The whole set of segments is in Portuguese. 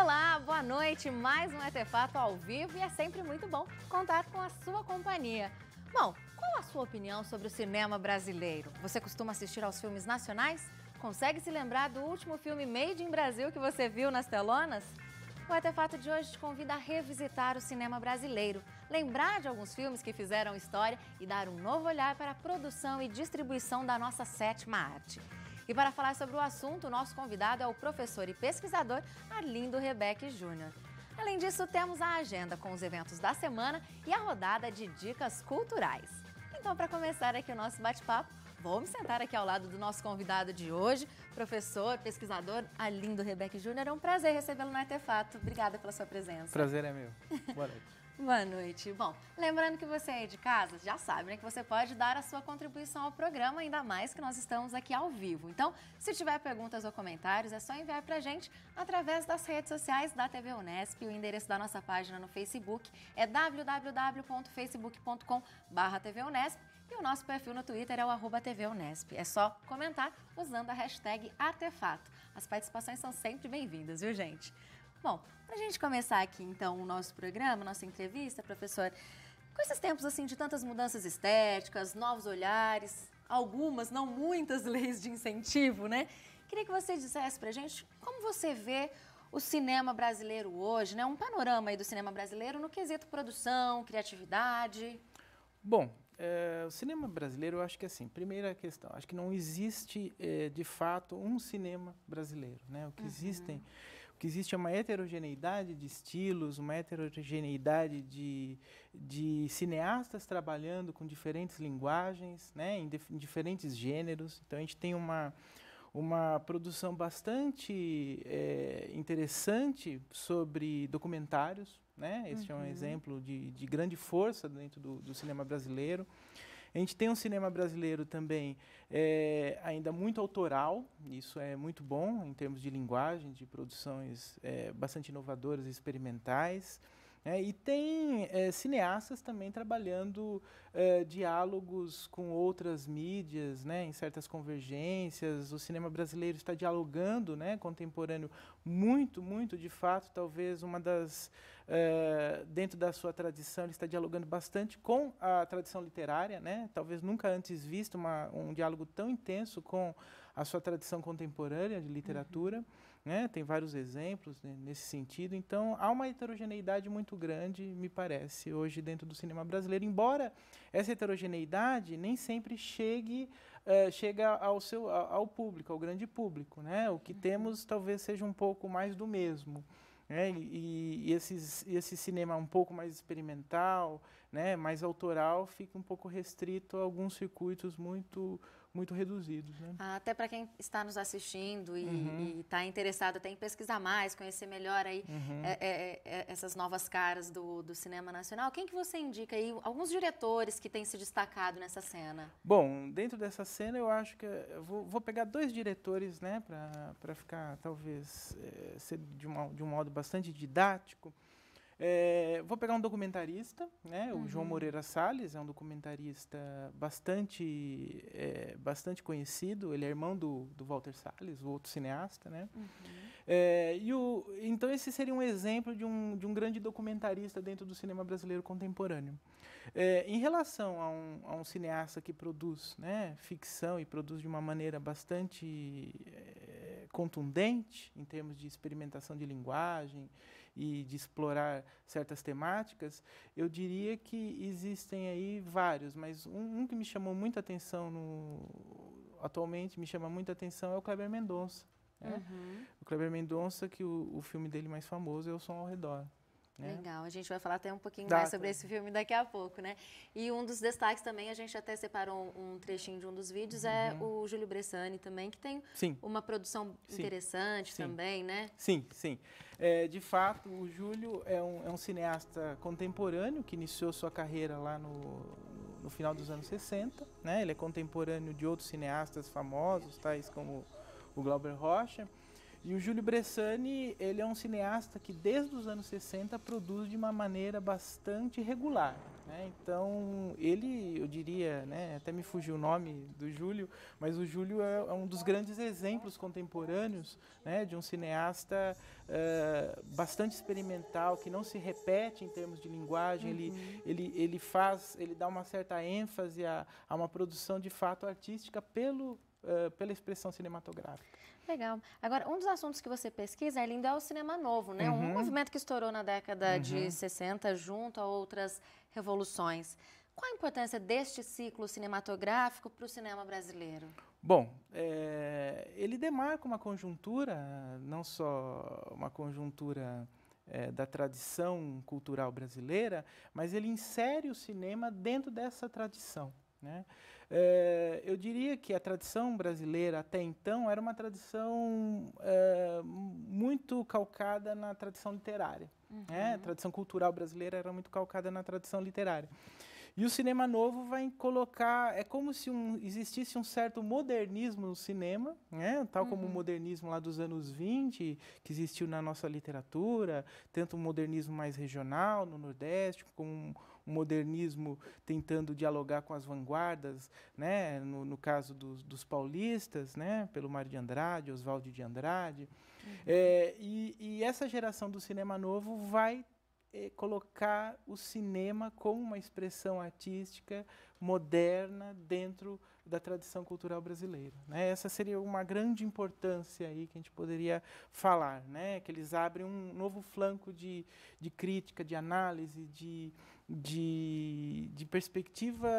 Olá, boa noite, mais um Artefato ao vivo e é sempre muito bom contar com a sua companhia. Bom, qual a sua opinião sobre o cinema brasileiro? Você costuma assistir aos filmes nacionais? Consegue se lembrar do último filme Made in Brasil que você viu nas telonas? O Artefato de hoje te convida a revisitar o cinema brasileiro, lembrar de alguns filmes que fizeram história e dar um novo olhar para a produção e distribuição da nossa sétima arte. E para falar sobre o assunto, o nosso convidado é o professor e pesquisador Arlindo Rebeck Júnior. Além disso, temos a agenda com os eventos da semana e a rodada de dicas culturais. Então, para começar aqui o nosso bate-papo, vou me sentar aqui ao lado do nosso convidado de hoje, professor, pesquisador Arlindo Rebeck Júnior. É um prazer recebê-lo no Artefato. Obrigada pela sua presença. Prazer é meu. Boa noite. Boa noite. Bom, lembrando que você aí de casa já sabe, né, que você pode dar a sua contribuição ao programa, ainda mais que nós estamos aqui ao vivo. Então, se tiver perguntas ou comentários, é só enviar pra gente através das redes sociais da TV Unesp. O endereço da nossa página no Facebook é www.facebook.com/TVUnesp e o nosso perfil no Twitter é o @TVUnesp. É só comentar usando a hashtag Artefato. As participações são sempre bem-vindas, viu, gente? Bom, para a gente começar aqui, então, o nosso programa, nossa entrevista, professor, com esses tempos, assim, de tantas mudanças estéticas, novos olhares, algumas, não muitas leis de incentivo, né? Queria que você dissesse para a gente como você vê o cinema brasileiro hoje, né? Um panorama aí do cinema brasileiro no quesito produção, criatividade. Bom, o cinema brasileiro, eu acho que assim, primeira questão, acho que não existe, de fato, um cinema brasileiro, né? O que existe é uma heterogeneidade de estilos, uma heterogeneidade de cineastas trabalhando com diferentes linguagens, né? Em diferentes gêneros. Então, a gente tem uma produção bastante interessante sobre documentários, né? Esse é um exemplo de grande força dentro do cinema brasileiro. A gente tem um cinema brasileiro também ainda muito autoral, isso é muito bom em termos de linguagem, de produções bastante inovadoras e experimentais. E tem cineastas também trabalhando diálogos com outras mídias, né, em certas convergências. O cinema brasileiro está dialogando, né, contemporâneo, muito, de fato, talvez uma das, dentro da sua tradição, ele está dialogando bastante com a tradição literária, né, talvez nunca antes visto um diálogo tão intenso com a sua tradição contemporânea de literatura. Né, tem vários exemplos, né, nesse sentido. Então, há uma heterogeneidade muito grande, me parece, hoje dentro do cinema brasileiro, embora essa heterogeneidade nem sempre chega ao público, ao grande público. Né? O que temos talvez seja um pouco mais do mesmo. E esse cinema um pouco mais experimental, né, mais autoral, fica um pouco restrito a alguns circuitos muito reduzidos. Né? Até para quem está nos assistindo e está interessado até em pesquisar mais, conhecer melhor aí essas novas caras do cinema nacional, quem que você indica aí? Alguns diretores que têm se destacado nessa cena? Bom, dentro dessa cena eu acho que vou pegar dois diretores, né, para ficar talvez ser de um modo bastante didático. Vou pegar um documentarista, né, o João Moreira Salles, é um documentarista bastante conhecido, ele é irmão do Walter Salles, o outro cineasta. Né? Então esse seria um exemplo de um grande documentarista dentro do cinema brasileiro contemporâneo. Em relação a um cineasta que produz, né, ficção e produz de uma maneira bastante contundente em termos de experimentação de linguagem e de explorar certas temáticas, eu diria que existem aí vários, mas um que me chamou muita atenção atualmente me chama muita atenção é o Kleber Mendonça. Né? O Kleber Mendonça, que o filme dele mais famoso é O Som ao Redor. Legal, a gente vai falar até um pouquinho mais sobre esse filme daqui a pouco, né? E um dos destaques também, a gente até separou um trechinho de um dos vídeos, é o Júlio Bressani também, que tem uma produção interessante também, né? Sim. De fato, o Júlio é um cineasta contemporâneo que iniciou sua carreira lá no final dos anos 60, né? Ele é contemporâneo de outros cineastas famosos, tais como o Glauber Rocha. E o Júlio Bressani, ele é um cineasta que desde os anos 60 produz de uma maneira bastante regular, né? Então, ele, eu diria, né, até me fugiu o nome do Júlio, mas o Júlio é um dos grandes exemplos contemporâneos, né, de um cineasta bastante experimental, que não se repete em termos de linguagem, ele dá uma certa ênfase a uma produção de fato artística pela expressão cinematográfica. Legal. Agora, um dos assuntos que você pesquisa, Arlindo, é o cinema novo, né? Um movimento que estourou na década de 60 junto a outras revoluções. Qual a importância deste ciclo cinematográfico para o cinema brasileiro? Bom, ele demarca uma conjuntura, não só uma conjuntura da tradição cultural brasileira, mas ele insere o cinema dentro dessa tradição, né? Eu diria que a tradição brasileira até então era uma tradição muito calcada na tradição literária, né? A tradição cultural brasileira era muito calcada na tradição literária. E o cinema novo vai colocar, é como se existisse um certo modernismo no cinema, né? Tal como o modernismo lá dos anos 20, que existiu na nossa literatura, tanto um modernismo mais regional, no Nordeste, como um modernismo tentando dialogar com as vanguardas, né? No caso dos paulistas, né? Pelo Mário de Andrade, Oswaldo de Andrade. E essa geração do cinema novo vai colocar o cinema como uma expressão artística moderna dentro da tradição cultural brasileira, né? Essa seria uma grande importância aí que a gente poderia falar, né? Que eles abrem um novo flanco de crítica, de análise, de perspectiva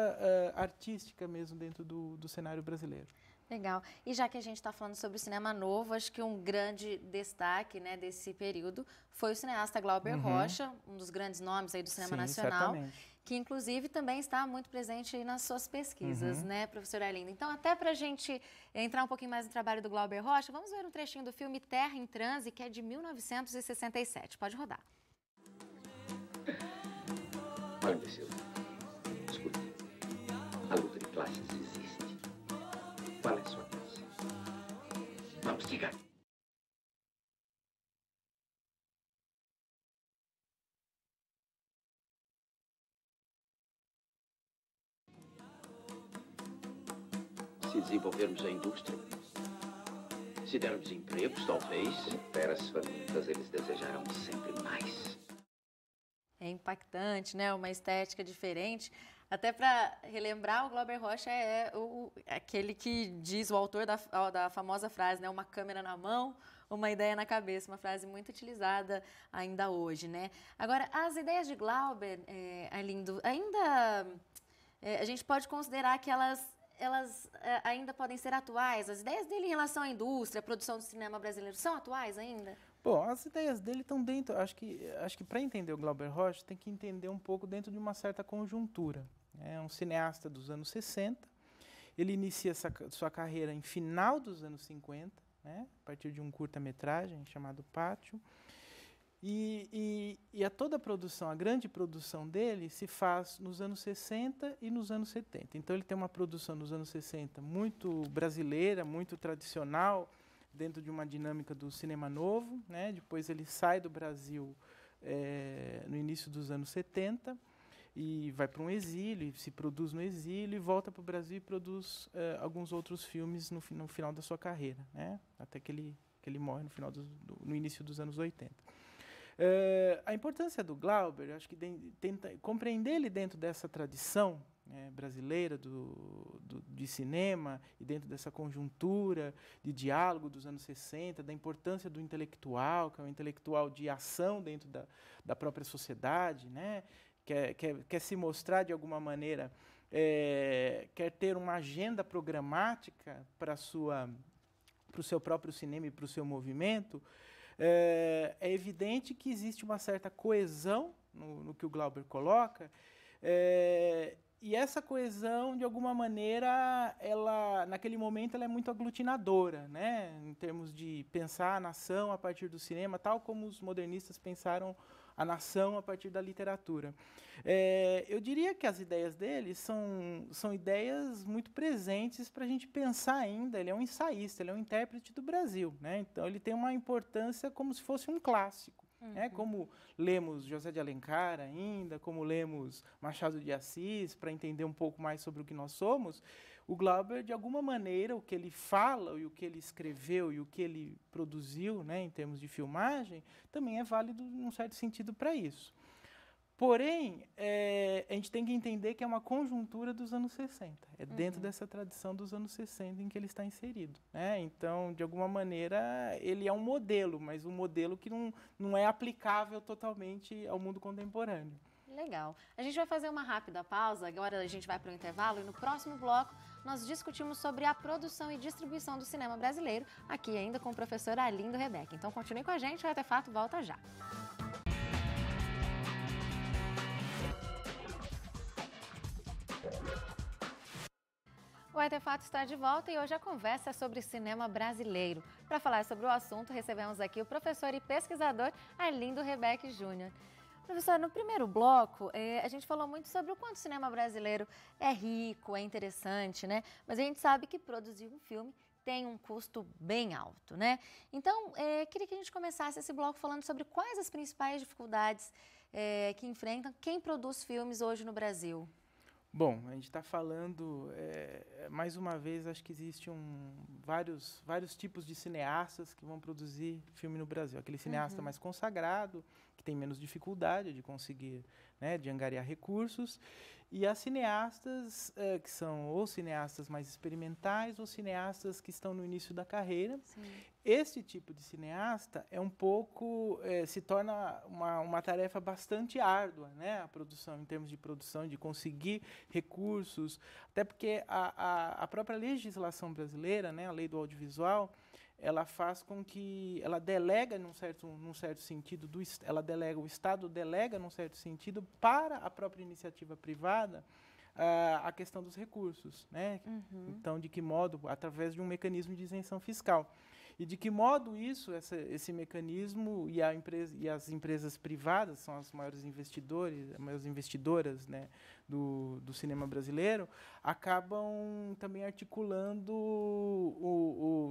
artística mesmo dentro do cenário brasileiro. Legal. E já que a gente está falando sobre o cinema novo, acho que um grande destaque, né, desse período foi o cineasta Glauber Rocha, um dos grandes nomes aí do cinema nacional, certamente. Que inclusive também está muito presente aí nas suas pesquisas, né, professor Arlindo? Então, até para a gente entrar um pouquinho mais no trabalho do Glauber Rocha, vamos ver um trechinho do filme Terra em Transe, que é de 1967. Pode rodar. Olha, imbecil. Escuta. A luta de classes existe. Qual é a sua classe? Vamos, diga. Se desenvolvermos a indústria, se dermos empregos, talvez, para as famintas, eles desejarão sempre mais. É impactante, né? Uma estética diferente. Até para relembrar, o Glauber Rocha é aquele que diz, o autor da famosa frase, né? Uma câmera na mão, uma ideia na cabeça. Uma frase muito utilizada ainda hoje, né? Agora, as ideias de Glauber, Arlindo, ainda a gente pode considerar que elas ainda podem ser atuais? As ideias dele em relação à indústria, à produção do cinema brasileiro, são atuais ainda? Bom, as ideias dele estão dentro, acho que para entender o Glauber Rocha tem que entender um pouco dentro de uma certa conjuntura. É um cineasta dos anos 60, ele inicia sua carreira em final dos anos 50, né, a partir de um curta-metragem chamado Pátio, e toda a produção, a grande produção dele se faz nos anos 60 e nos anos 70. Então ele tem uma produção nos anos 60 muito brasileira, muito tradicional, dentro de uma dinâmica do cinema novo, né? Depois ele sai do Brasil no início dos anos 70 e vai para um exílio, se produz no exílio e volta para o Brasil e produz alguns outros filmes no final da sua carreira, né? Até que ele morre no início dos anos 80. A importância do Glauber, acho que tenta compreender ele dentro dessa tradição brasileira de cinema e dentro dessa conjuntura de diálogo dos anos 60, da importância do intelectual, que é um intelectual de ação dentro da própria sociedade, né? Quer se mostrar de alguma maneira, quer ter uma agenda programática para o seu próprio cinema e para o seu movimento. É evidente que existe uma certa coesão no que o Glauber coloca, E essa coesão, de alguma maneira, ela, naquele momento, ela é muito aglutinadora, né? Em termos de pensar a nação a partir do cinema, tal como os modernistas pensaram a nação a partir da literatura. Eu diria que as ideias dele são ideias muito presentes para a gente pensar ainda. Ele é um ensaísta, ele é um intérprete do Brasil, né? Então, ele tem uma importância como se fosse um clássico. Como lemos José de Alencar ainda, como lemos Machado de Assis, para entender um pouco mais sobre o que nós somos, o Glauber, de alguma maneira, o que ele fala, e o que ele escreveu e o que ele produziu, né, em termos de filmagem, também é válido, num certo sentido, para isso. Porém, a gente tem que entender que é uma conjuntura dos anos 60. É dentro dessa tradição dos anos 60 em que ele está inserido, né? Então, de alguma maneira, ele é um modelo, mas um modelo que não é aplicável totalmente ao mundo contemporâneo. Legal. A gente vai fazer uma rápida pausa, agora a gente vai para o intervalo e no próximo bloco nós discutimos sobre a produção e distribuição do cinema brasileiro, aqui ainda com o professor Arlindo Rebeck. Então, continue com a gente, o Artefato volta já. O Artefato está de volta e hoje a conversa é sobre cinema brasileiro. Para falar sobre o assunto, recebemos aqui o professor e pesquisador Arlindo Rebeck Júnior. Professor, no primeiro bloco, a gente falou muito sobre o quanto o cinema brasileiro é rico, é interessante, né? Mas a gente sabe que produzir um filme tem um custo bem alto, né? Então, queria que a gente começasse esse bloco falando sobre quais as principais dificuldades que enfrentam quem produz filmes hoje no Brasil. Bom, a gente está falando, mais uma vez, acho que existem vários tipos de cineastas que vão produzir filme no Brasil. Aquele cineasta mais consagrado, que tem menos dificuldade de conseguir, né, de angariar recursos, e as cineastas que são ou cineastas mais experimentais ou cineastas que estão no início da carreira. Sim. Esse tipo de cineasta é um pouco, se torna uma tarefa bastante árdua, né? A produção, em termos de produção, de conseguir recursos, até porque a própria legislação brasileira, né, a lei do audiovisual, ela faz com que, ela delega num certo sentido, o Estado delega num certo sentido para a própria iniciativa privada a questão dos recursos, né? Então, de que modo? Através de um mecanismo de isenção fiscal. E de que modo esse mecanismo e as empresas privadas, são as maiores investidoras, né, do cinema brasileiro, acabam também articulando,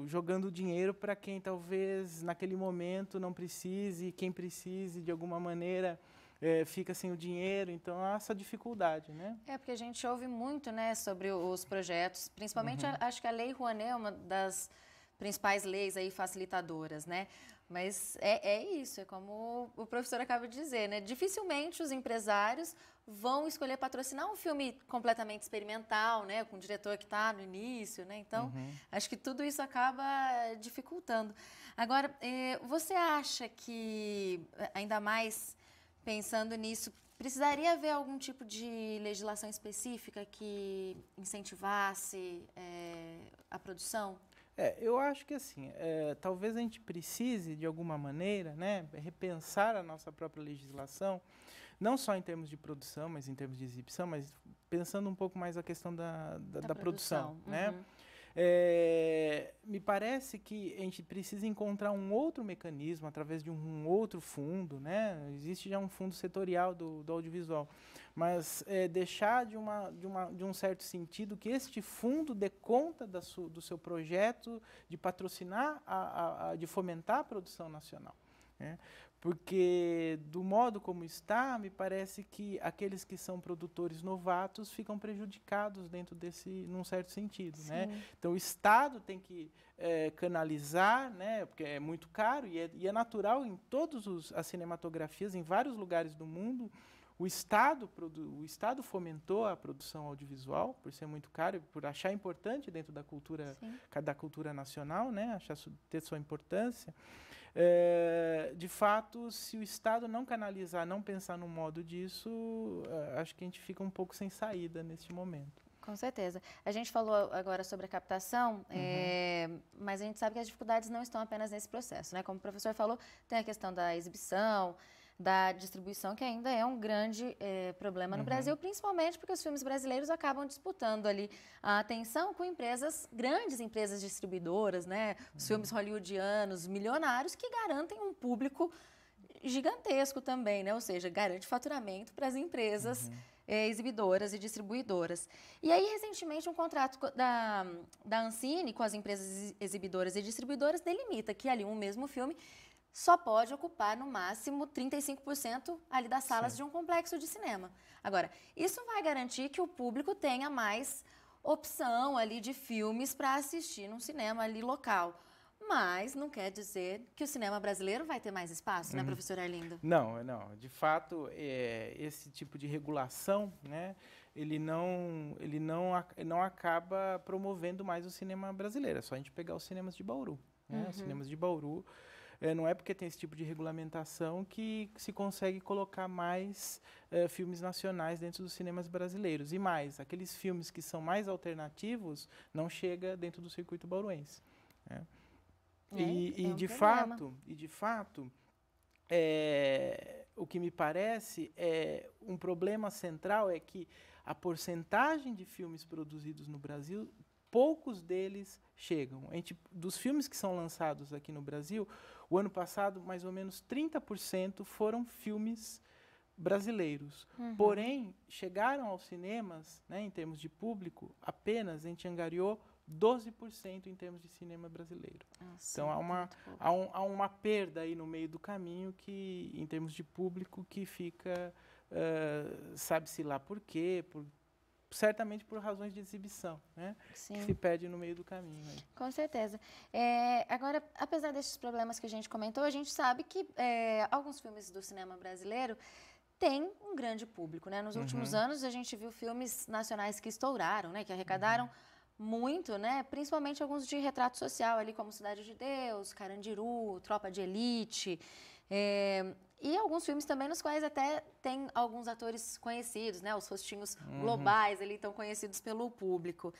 jogando dinheiro para quem talvez naquele momento não precise, quem precise de alguma maneira fica sem o dinheiro, então há essa dificuldade, né? Porque a gente ouve muito, né, sobre os projetos, principalmente acho que a Lei Rouanet é uma das principais leis aí facilitadoras, né? Mas é isso, é como o professor acaba de dizer, né? Dificilmente os empresários vão escolher patrocinar um filme completamente experimental, né? Com um diretor que está no início, né? Então, acho que tudo isso acaba dificultando. Agora, você acha que, ainda mais pensando nisso, precisaria haver algum tipo de legislação específica que incentivasse a produção? Eu acho que assim, talvez a gente precise, de alguma maneira, né, repensar a nossa própria legislação, não só em termos de produção, mas em termos de exibição, mas pensando um pouco mais a questão da produção, né? Me parece que a gente precisa encontrar um outro mecanismo através de um outro fundo, né? Existe já um fundo setorial do audiovisual, mas deixar de um certo sentido que este fundo dê conta do seu projeto de patrocinar, de fomentar a produção nacional, né? Porque, do modo como está, me parece que aqueles que são produtores novatos ficam prejudicados dentro num certo sentido, né? Então, o Estado tem que canalizar, né? Porque é muito caro e é natural em todas as cinematografias, em vários lugares do mundo. O Estado fomentou a produção audiovisual, por ser muito caro, por achar importante dentro da cultura nacional, né? Ter sua importância. De fato, se o Estado não canalizar, não pensar no modo disso, acho que a gente fica um pouco sem saída neste momento. Com certeza. A gente falou agora sobre a captação, mas a gente sabe que as dificuldades não estão apenas nesse processo, né? Como o professor falou, tem a questão da exibição, da distribuição, que ainda é um grande problema no Brasil, principalmente porque os filmes brasileiros acabam disputando ali a atenção com grandes empresas distribuidoras, né? Os filmes hollywoodianos, milionários, que garantem um público gigantesco também, né? Ou seja, garante faturamento para as empresas exibidoras e distribuidoras. E aí, recentemente, um contrato da Ancine com as empresas exibidoras e distribuidoras delimita que ali um mesmo filme só pode ocupar, no máximo, 35% ali das salas de um complexo de cinema. Agora, isso vai garantir que o público tenha mais opção ali de filmes para assistir num cinema ali local. Mas não quer dizer que o cinema brasileiro vai ter mais espaço, né, professor Arlindo? Não. De fato, esse tipo de regulação, né, ele não acaba promovendo mais o cinema brasileiro. É só a gente pegar os cinemas de Bauru. Né? Os cinemas de Bauru, não é porque tem esse tipo de regulamentação que se consegue colocar mais filmes nacionais dentro dos cinemas brasileiros. E mais, aqueles filmes que são mais alternativos não chegam dentro do circuito bauruense. Né? De fato, o que me parece um problema central é que a porcentagem de filmes produzidos no Brasil, poucos deles chegam. Dos filmes que são lançados aqui no Brasil, o ano passado, mais ou menos 30% foram filmes brasileiros. Porém, chegaram aos cinemas, né, em termos de público, apenas, a gente angariou 12% em termos de cinema brasileiro. Então há uma perda aí no meio do caminho que, em termos de público, que fica, sabe-se lá por quê, certamente por razões de exibição, né? Que se perde no meio do caminho. Aí. Com certeza. Agora, apesar desses problemas que a gente comentou, a gente sabe que alguns filmes do cinema brasileiro têm um grande público, né? Nos últimos anos, a gente viu filmes nacionais que estouraram, né? Que arrecadaram muito, né? Principalmente alguns de retrato social, ali como Cidade de Deus, Carandiru, Tropa de Elite, e alguns filmes também nos quais até tem alguns atores conhecidos, né? Os rostinhos globais ali tão conhecidos pelo público.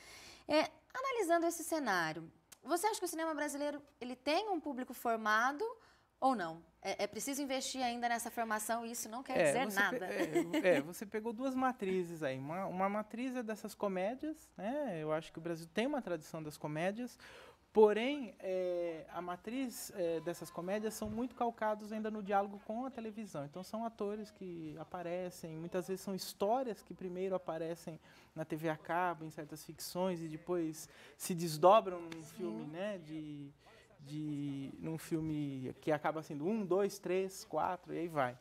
Analisando esse cenário, você acha que o cinema brasileiro ele tem um público formado ou não? É preciso investir ainda nessa formação e isso não quer dizer nada. Você pegou duas matrizes aí. Uma matriz é dessas comédias, né? Eu acho que o Brasil tem uma tradição das comédias, porém, a matriz dessas comédias são muito calcados ainda no diálogo com a televisão. Então, são atores que aparecem, muitas vezes são histórias que primeiro aparecem na TV a cabo, em certas ficções, e depois se desdobram num filme, né, num filme que acaba sendo 1, 2, 3, 4 e aí vai.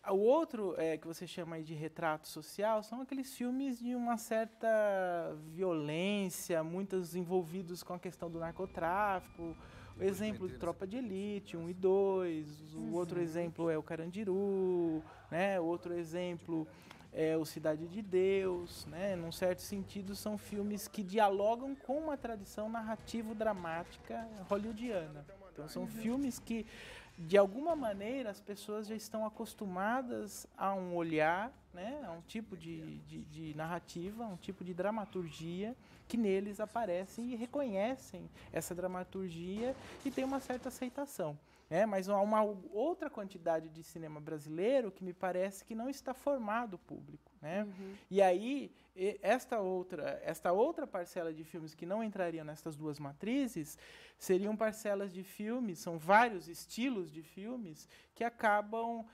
O outro que você chama aí de retrato social são aqueles filmes de uma certa violência, muitos envolvidos com a questão do narcotráfico. O exemplo de Tropa de Elite, 1 e 2. O outro exemplo é o Carandiru, né? O outro exemplo é o Cidade de Deus, né? Num certo sentido, são filmes que dialogam com uma tradição narrativo-dramática hollywoodiana. Então, são filmes que, de alguma maneira, as pessoas já estão acostumadas a um olhar, né? A um tipo de narrativa, um tipo de dramaturgia que neles aparecem e reconhecem essa dramaturgia e tem uma certa aceitação. Mas há uma outra quantidade de cinema brasileiro que me parece que não está formado o público. Né? E aí, esta outra parcela de filmes que não entrariam nessas duas matrizes seriam parcelas de filmes, são vários estilos de filmes que acabam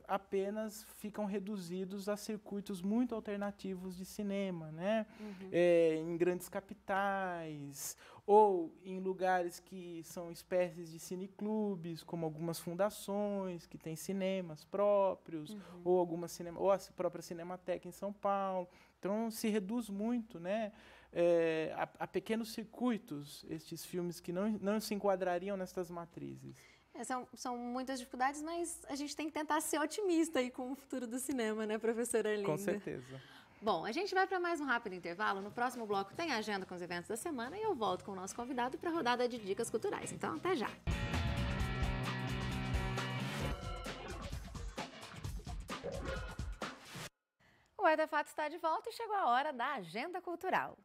apenas ficam reduzidos a circuitos muito alternativos de cinema, né? Em grandes capitais ou em lugares que são espécies de cineclubes, como algumas fundações que têm cinemas próprios, ou ou a própria Cinemateca em São Paulo. Então, se reduz muito, né, a pequenos circuitos estes filmes que não se enquadrariam nessas matrizes. São muitas dificuldades, mas a gente tem que tentar ser otimista aí com o futuro do cinema, né, professora Arlindo? Com certeza. Bom, a gente vai para mais um rápido intervalo. No próximo bloco tem a agenda com os eventos da semana e eu volto com o nosso convidado para a rodada de dicas culturais. Então, até já! O Artefato está de volta e chegou a hora da agenda cultural.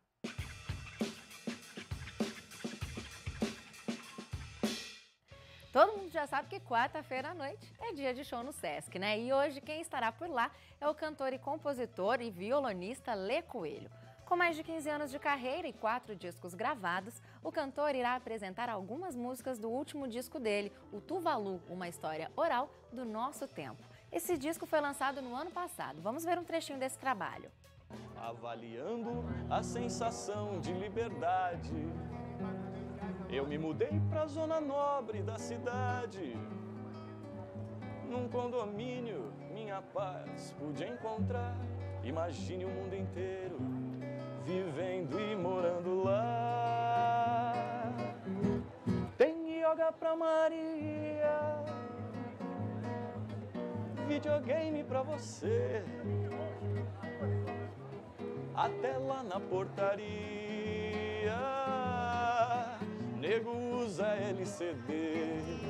Todo mundo já sabe que quarta-feira à noite é dia de show no Sesc, né? E hoje quem estará por lá é o cantor e compositor e violonista Lê Coelho. Com mais de 15 anos de carreira e 4 discos gravados, o cantor irá apresentar algumas músicas do último disco dele, o Tuvalu, uma história oral do nosso tempo. Esse disco foi lançado no ano passado. Vamos ver um trechinho desse trabalho. Avaliando a sensação de liberdade, eu me mudei pra zona nobre da cidade. Num condomínio, minha paz pude encontrar. Imagine o mundo inteiro vivendo e morando lá. Tem yoga pra Maria, videogame pra você, até lá na portaria, nego usa LCD.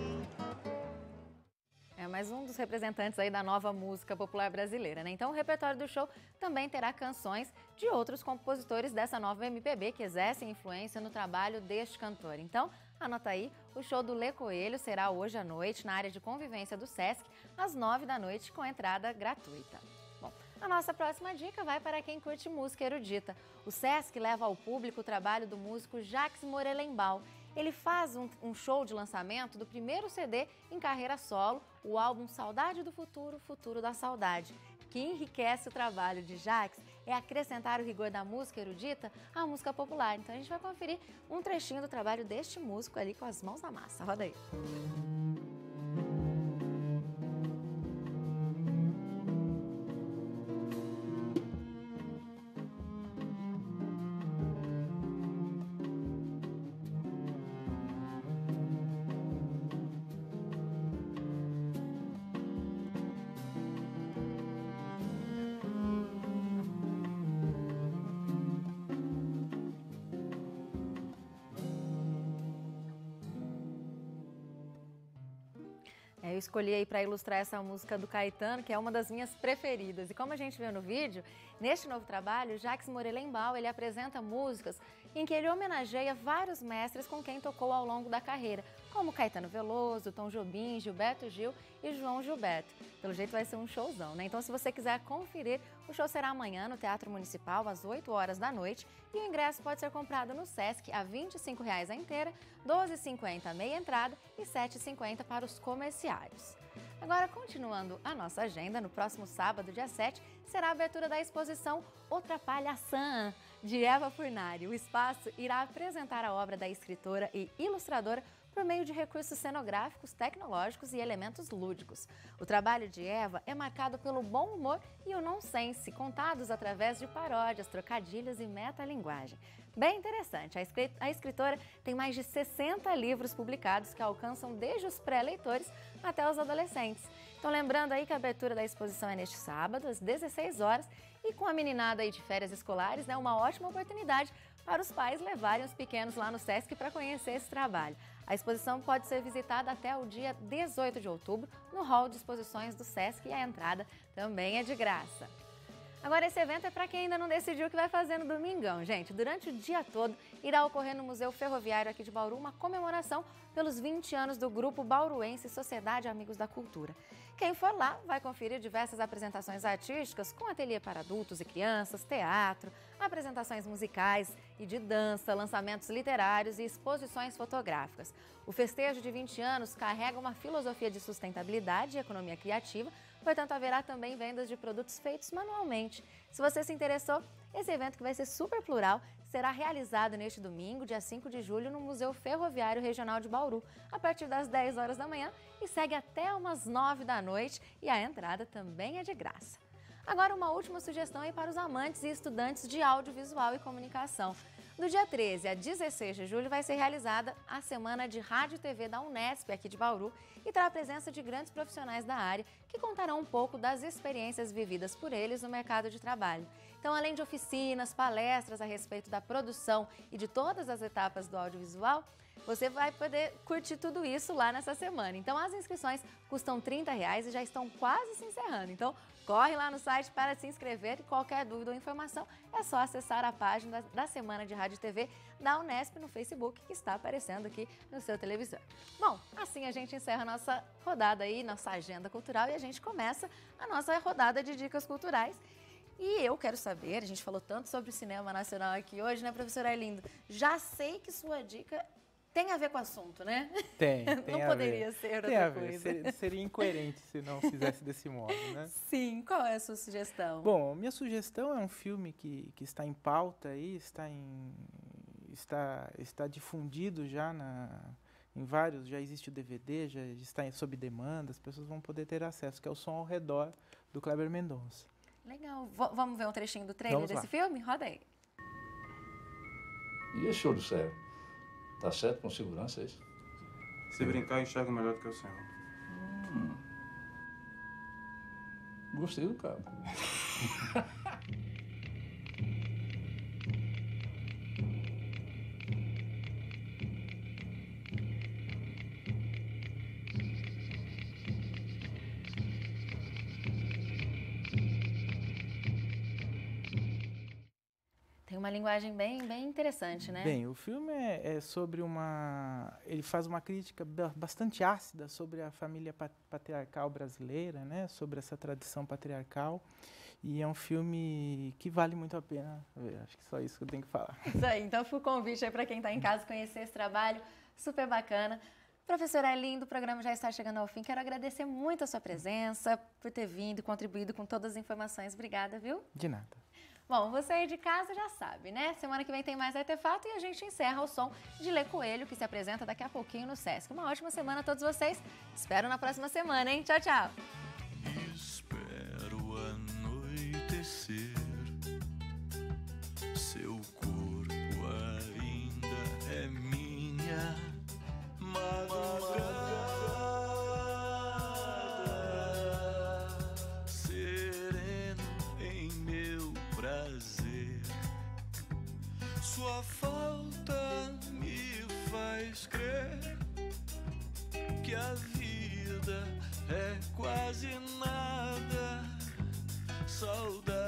É mais um dos representantes aí da nova música popular brasileira, né? Então o repertório do show também terá canções de outros compositores dessa nova MPB que exercem influência no trabalho deste cantor. Então, anota aí, o show do Lê Coelho será hoje à noite na área de convivência do Sesc, às 9 da noite, com entrada gratuita. Bom, a nossa próxima dica vai para quem curte música erudita. O Sesc leva ao público o trabalho do músico Jacques Morelenbaum. Ele faz um show de lançamento do primeiro CD em carreira solo, o álbum Saudade do Futuro, Futuro da Saudade. O que enriquece o trabalho de Jacques é acrescentar o rigor da música erudita à música popular. Então a gente vai conferir um trechinho do trabalho deste músico ali com as mãos na massa. Roda aí. Eu escolhi aí para ilustrar essa música do Caetano, que é uma das minhas preferidas. E como a gente viu no vídeo, neste novo trabalho, Jacques Morelenbaum, ele apresenta músicas em que ele homenageia vários mestres com quem tocou ao longo da carreira, como Caetano Veloso, Tom Jobim, Gilberto Gil e João Gilberto. Pelo jeito vai ser um showzão, né? Então se você quiser conferir, o show será amanhã no Teatro Municipal, às 8 horas da noite, e o ingresso pode ser comprado no Sesc a R$ 25,00 a inteira, R$ 12,50 a meia entrada e R$ 7,50 para os comerciários. Agora, continuando a nossa agenda, no próximo sábado, dia 7, será a abertura da exposição Outra Palhaçã, de Eva Furnari. O espaço irá apresentar a obra da escritora e ilustradora por meio de recursos cenográficos, tecnológicos e elementos lúdicos. O trabalho de Eva é marcado pelo bom humor e o nonsense, contados através de paródias, trocadilhos e metalinguagem. Bem interessante, a escritora tem mais de 60 livros publicados que alcançam desde os pré-leitores até os adolescentes. Então lembrando aí que a abertura da exposição é neste sábado, às 16 horas, e com a meninada aí de férias escolares, né, uma ótima oportunidade para os pais levarem os pequenos lá no Sesc para conhecer esse trabalho. A exposição pode ser visitada até o dia 18 de outubro no hall de exposições do Sesc e a entrada também é de graça. Agora, esse evento é para quem ainda não decidiu o que vai fazer no domingão, gente. Durante o dia todo, irá ocorrer no Museu Ferroviário aqui de Bauru uma comemoração pelos 20 anos do Grupo Bauruense Sociedade Amigos da Cultura. Quem for lá vai conferir diversas apresentações artísticas com ateliê para adultos e crianças, teatro, apresentações musicais e de dança, lançamentos literários e exposições fotográficas. O festejo de 20 anos carrega uma filosofia de sustentabilidade e economia criativa, portanto haverá também vendas de produtos feitos manualmente. Se você se interessou, esse evento, que vai ser super plural, será realizado neste domingo, dia 5 de julho, no Museu Ferroviário Regional de Bauru, a partir das 10 horas da manhã e segue até umas 9 da noite, e a entrada também é de graça. Agora, uma última sugestão aí para os amantes e estudantes de audiovisual e comunicação. Do dia 13 a 16 de julho vai ser realizada a Semana de Rádio e TV da Unesp aqui de Bauru e terá a presença de grandes profissionais da área que contarão um pouco das experiências vividas por eles no mercado de trabalho. Então, além de oficinas, palestras a respeito da produção e de todas as etapas do audiovisual, você vai poder curtir tudo isso lá nessa semana. Então, as inscrições custam R$30 e já estão quase se encerrando. Então, corre lá no site para se inscrever e qualquer dúvida ou informação é só acessar a página da Semana de Rádio e TV da Unesp no Facebook, que está aparecendo aqui no seu televisor. Bom, assim a gente encerra a nossa rodada aí, nossa agenda cultural, e a gente começa a nossa rodada de dicas culturais. E eu quero saber, a gente falou tanto sobre o cinema nacional aqui hoje, né, professora Arlindo? Já sei que sua dica tem a ver com o assunto, né? Tem Não poderia ser tem a outra ver. coisa. Seria incoerente se não fizesse desse modo, né? Sim, qual é a sua sugestão? Bom, minha sugestão é um filme que está em pauta aí, está difundido já em vários, já existe o DVD, já está sob demanda, as pessoas vão poder ter acesso, que é O Som ao Redor, do Kleber Mendonça. Legal. Vamos ver um trechinho do trailer Vamos desse lá. filme? Roda aí. E esse olho cego? Tá certo com segurança, é isso? Se brincar, eu enxergo melhor do que o senhor. Gostei do cabo. Tem uma linguagem bem interessante, né? Bem, o filme é sobre ele faz uma crítica bastante ácida sobre a família patriarcal brasileira, né? Sobre essa tradição patriarcal. E é um filme que vale muito a pena ver. Acho que só isso que eu tenho que falar. Isso aí, então fica o convite aí para quem está em casa conhecer esse trabalho super bacana. Professora Arlindo, o programa já está chegando ao fim. Quero agradecer muito a sua presença, por ter vindo e contribuído com todas as informações. Obrigada, viu? De nada. Bom, você aí de casa já sabe, né? Semana que vem tem mais Artefato e a gente encerra o som de Lê Coelho, que se apresenta daqui a pouquinho no Sesc. Uma ótima semana a todos vocês. Espero na próxima semana, hein? Tchau, tchau. Espero anoitecer. Seu corpo ainda é minha madrugada. Sereno em meu prazer. Sua falta me faz crer que a vida é quase nada. Saudade